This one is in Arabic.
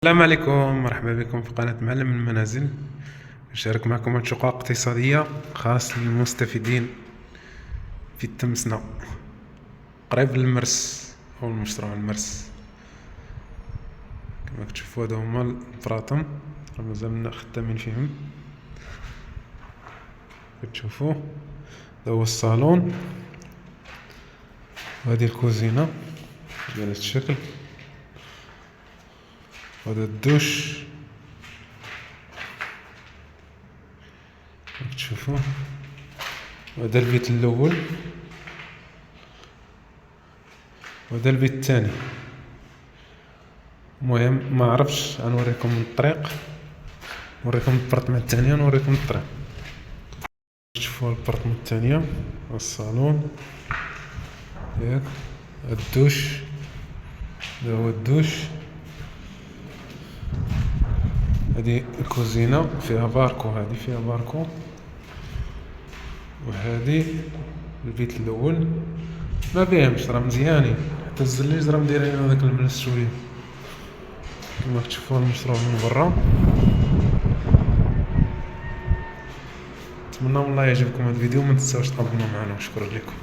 السلام عليكم، مرحبا بكم في قناة معلم المنازل. نشارك معكم أنشقة اقتصادية خاص للمستفيدين في التمسنا قريب للمرس أو المشروع المرس. كما كتشوفوا هادو هما البراطم، راه مازالنا خدامين فيهم. كتشوفوا هذا هو الصالون وهذه الكوزينة بهذا الشكل، وهذا الدوش كتشوفوا، وهذا البيت الاول وهذا البيت الثاني. المهم ما عرفتش غنوريكم من الطريق، نوريكم البرطمه الثانيه ونوريكم الطريق. تشوفوا البرطمه الثانيه والصالون ياك، الدوش هذا هو الدوش، هذه الكوزينه فيها باركو، هذه فيها باركو، وهذه البيت الاول ما بيهمش راه مزيانين، حتى الزليج راه مديرين هذاك الملس شويه. كما تشوفوا المشروع من برا. نتمنى والله يعجبكم هذا الفيديو، ما تنساوش تابوناو معنا، وشكرا لكم.